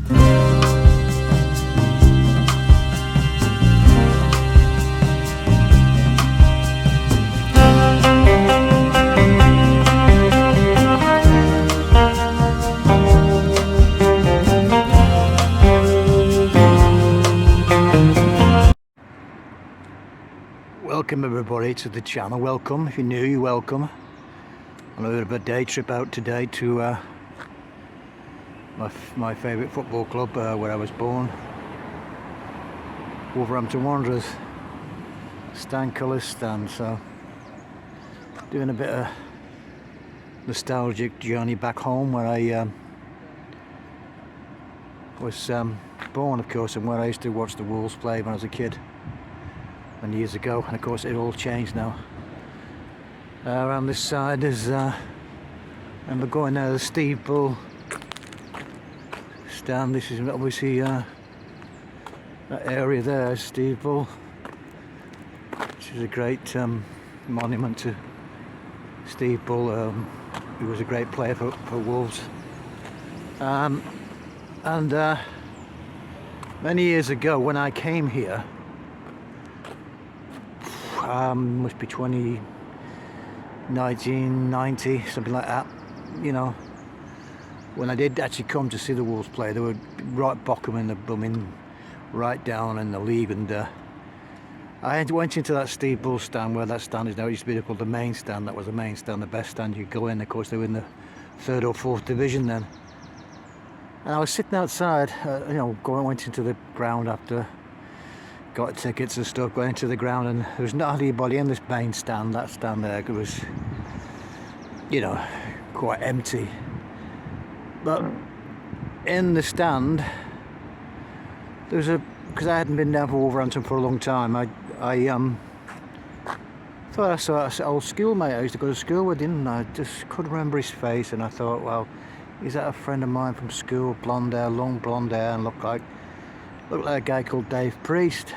Welcome everybody to the channel. Welcome. If you're new, you're welcome. On a bit of a day trip out today to my favourite football club where I was born, Wolverhampton Wanderers. Stand colours stand. So doing a bit of nostalgic journey back home where I was born, of course, and where I used to watch the Wolves play when I was a kid. Many years ago, and of course it all changed now. Around this side is remember going there, the steeple stand. This is obviously that area there, steeple, which is a great monument to Steeple, who was a great player for Wolves. And many years ago when I came here, must be 1990, something like that, you know, when I did actually come to see the Wolves play. They were right bottom in the booming, right down in the league, and I went into that steeple stand where that stand is now. It used to be called the main stand. That was the main stand, the best stand you could go in. Of course they were in the 3rd or 4th division then, and I was sitting outside, you know, went into the ground after got tickets and stuff, going into the ground, and there was not anybody in this main stand. That stand there, it was, you know, quite empty. But in the stand, there's because I hadn't been down for Wolverhampton for a long time, I thought I saw an old schoolmate I used to go to school with, and I just couldn't remember his face, and I thought, well, is that a friend of mine from school? Blonde hair, long blonde hair, and looked like a guy called Dave Priest.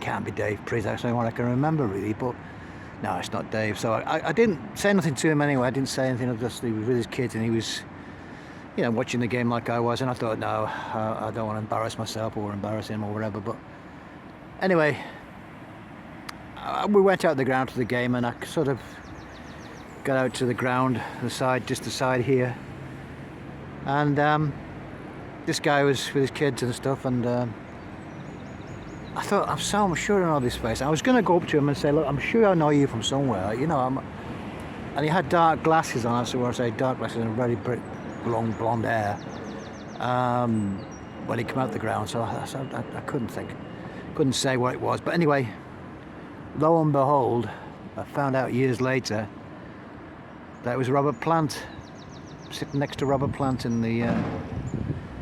Can't be Dave Priest, that's the only one I can remember really, but no, it's not Dave. So I didn't say anything to him anyway. I didn't say anything. He was with his kids, and he was, you know, watching the game like I was, and I thought, no, I don't want to embarrass myself or embarrass him or whatever. But anyway, we went out the ground to the game, and I sort of got out to the ground, just the side here, and this guy was with his kids and stuff, and I thought, I'm sure I know this face. I was going to go up to him and say, look, I'm sure I know you from somewhere, you know. And he had dark glasses on, so when I say dark glasses, and very long blonde hair when he came out the ground. So I couldn't say what it was. But anyway, lo and behold, I found out years later that it was Robert Plant, sitting next to Robert Plant in the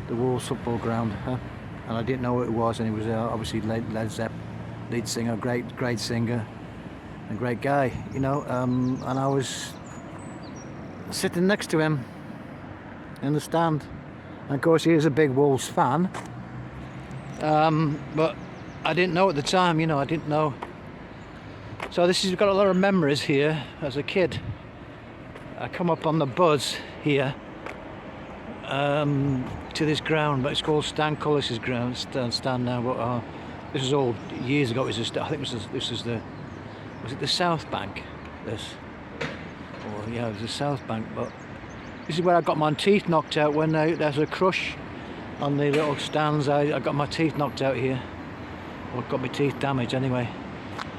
Wolves football ground, and I didn't know who it was, and he was obviously Led Zeppelin lead singer, great singer, and great guy, you know. And I was sitting next to him in the stand, and of course he is a big Wolves fan, but I didn't know at the time, you know, I didn't know. So this has got a lot of memories here as a kid. I come up on the buzz here to this ground, but it's called Stan Cullis's ground, stand now. But this was all years ago. It was I think this was the South Bank? This, or yeah, it was the South Bank. But this is where I got my teeth knocked out when there's a crush on the little stands. I got my teeth knocked out here, or got my teeth damaged anyway.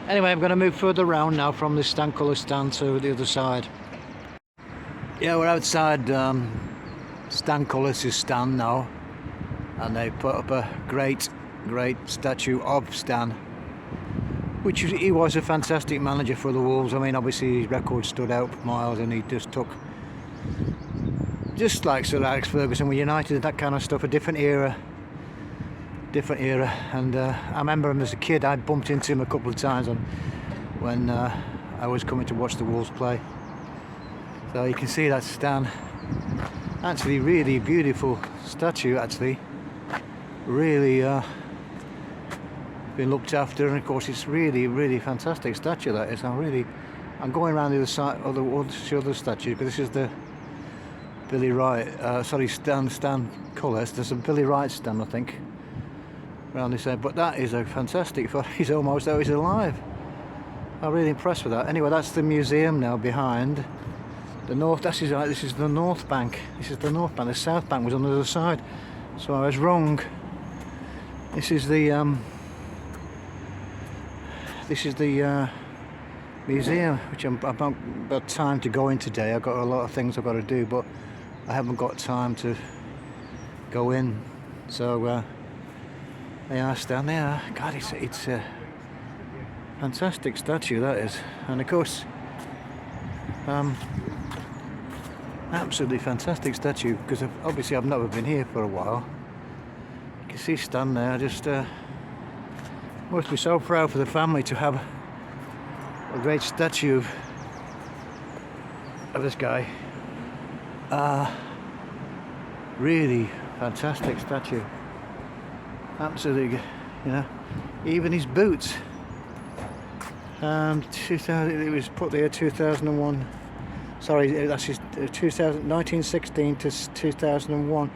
Anyway, I'm going to move further around now from this Stan Cullis stand to the other side. Yeah, we're outside Stan Cullis' stand now, and they put up a great statue of Stan, which he was a fantastic manager for the Wolves. I mean, obviously his record stood out for miles, and he just took, just like Sir Alex Ferguson with United, that kind of stuff, a different era. And I remember him as a kid. I bumped into him a couple of times when I was coming to watch the Wolves play. So you can see that Stan, actually really beautiful statue, actually really been looked after, and of course it's really fantastic statue that is. I'm going around the other side of the other statue, but this is the Billy Wright, sorry, Stan Cullis. There's a Billy Wright stand, I think, around this end. But that is a fantastic photo. He's almost out, he's alive. I'm really impressed with that. Anyway, that's the museum now behind. The north, this is the north bank. This is the north bank. The south bank was on the other side. So I was wrong. This is the museum, which I've not got time to go in today. I've got a lot of things I've got to do, but I haven't got time to go in. So they are down there. God, it's a fantastic statue, that is. And of course, absolutely fantastic statue, because obviously I've never been here for a while. You can see Stan there. Just must be so proud for the family to have a great statue of this guy. Really fantastic statue. Absolutely, you know, even his boots. 2000, it was put there 2001. Sorry, that's his 1916 to 2001.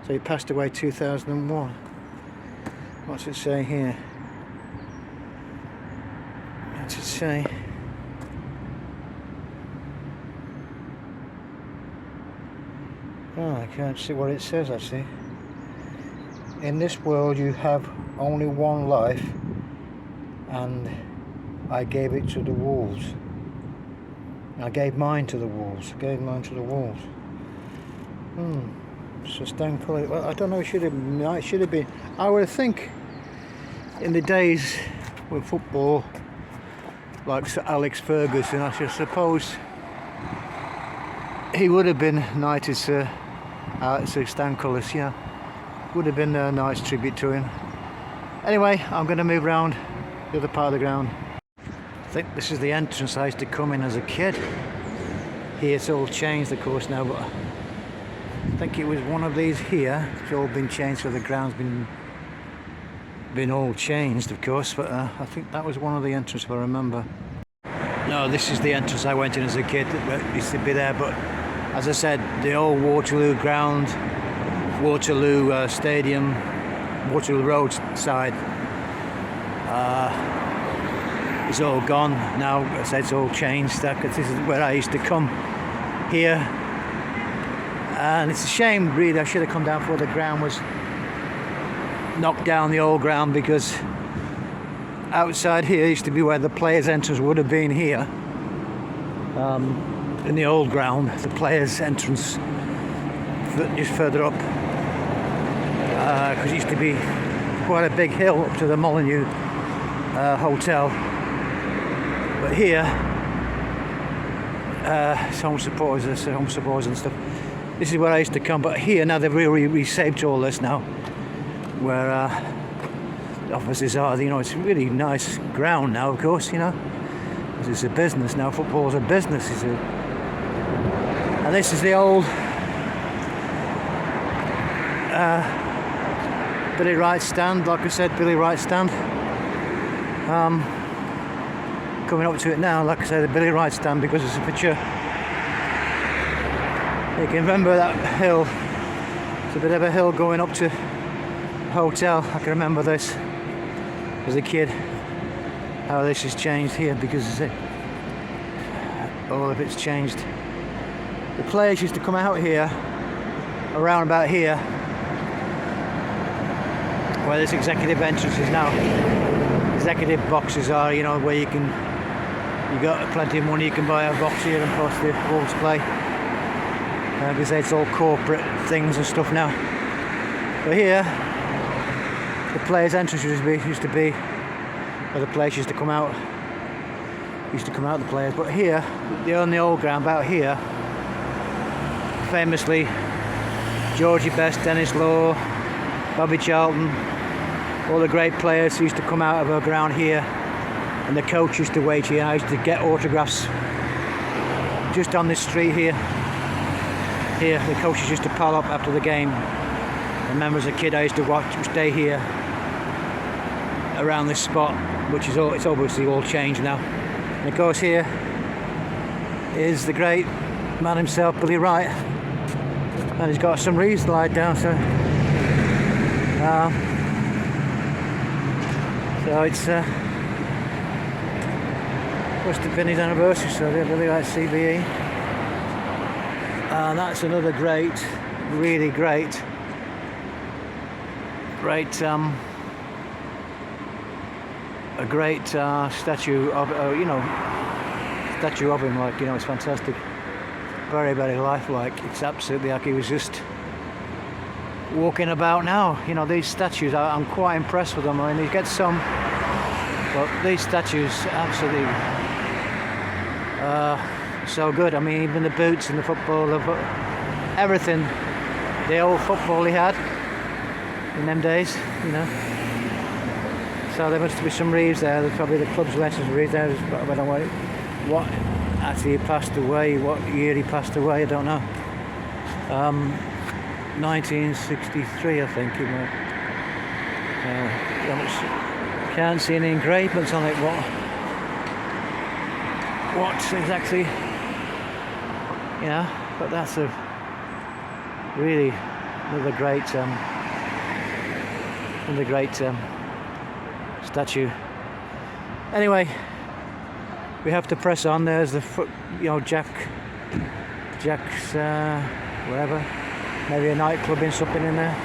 So he passed away 2001. What's it say here? What's it say? Oh, I can't see what it says actually. In this world you have only one life, and I gave it to the wolves. I gave mine to the wolves. So Stan Cullis. Well, I don't know. It should have been. I would think in the days with football, like Sir Alex Ferguson, I should suppose he would have been knighted, Sir Stan Cullis. Yeah, would have been a nice tribute to him. Anyway, I'm going to move around the other part of the ground. I think this is the entrance I used to come in as a kid. Here it's all changed, of course, now, but I think it was one of these here. It's all been changed, so the ground's been all changed, of course, but I think that was one of the entrances, if I remember. No, this is the entrance I went in as a kid. It used to be there, but as I said, the old Waterloo ground, Waterloo Stadium, Waterloo Road side, it's all gone now. As I said, it's all changed. This is where I used to come here, and it's a shame really. I should have come down before the ground was knocked down, the old ground, because outside here used to be where the players' entrance would have been here. In the old ground, the players' entrance just further up, because it used to be quite a big hill up to the Molyneux Hotel. But here, it's home supporters and stuff. This is where I used to come, but here now they've really reshaped all this now, where the offices are. You know, it's a really nice ground now, of course. You know, it's a business now. Football's a business. And this is the old Billy Wright stand. Like I said, Billy Wright stand. Coming up to it now, like I say, the Billy Wright stand, because it's a picture. You can remember that hill. It's a bit of a hill going up to the hotel. I can remember this as a kid, how this has changed here, because all of it's changed. The players used to come out here, around about here, where this executive entrance is now. Executive boxes are, you know, where you got plenty of money, you can buy a box here and plus the Wolves play. Because it's all corporate things and stuff now. But here, the players' entrance used to be where the players used to come out. The players. But here, on the old ground, about here, famously, Georgie Best, Dennis Law, Bobby Charlton, all the great players used to come out of our ground here, and the coach used to wait here. I used to get autographs just on this street here. Here, the coaches used to pile up after the game. I remember as a kid I used to stay here around this spot, which is it's obviously all changed now. And of course here is the great man himself, Billy Wright. And he's got some wreaths laid down, so it's must have been his anniversary, so they're really like CBE. And that's another great, really great a great statue of statue of him. Like, you know, it's fantastic, very, very lifelike. It's absolutely like he was just walking about now. You know, these statues, I'm quite impressed with them. I mean, you get some, but these statues absolutely so good. I mean, even the boots and the football, everything, the old football he had in them days, you know. So there must be some wreaths there. There's probably the club's legends wreath there. I don't know what actually he passed away, what year he passed away, I don't know. 1963, I think it might. Can't see any engravements on it. What exactly? You know, but that's a really another great statue. Anyway, we have to press on. There's the Jack's whatever, maybe a nightclub something in there.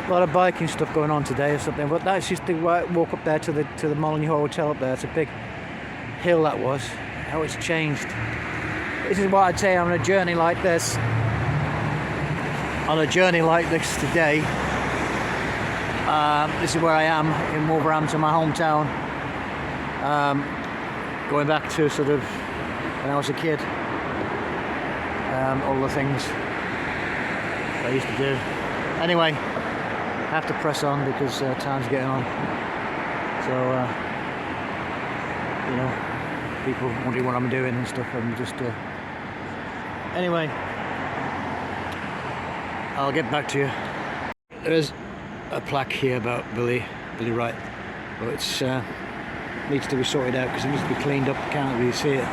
A lot of biking stuff going on today or something. But that's just the walk up there to the Molyneux Hotel up there. It's a big hill that was. How it's changed. This is what I'd say on a journey like this. On a journey like this today. This is where I am in Wolverhampton, my hometown. Going back to sort of when I was a kid. All the things I used to do. Anyway, I have to press on because time's getting on. So, you know, people wondering what I'm doing and stuff. I'm just, anyway, I'll get back to you. There is a plaque here about Billy Wright, but it's needs to be sorted out because it needs to be cleaned up. Can't really see it.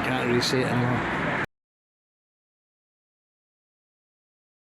Can't really see it anymore.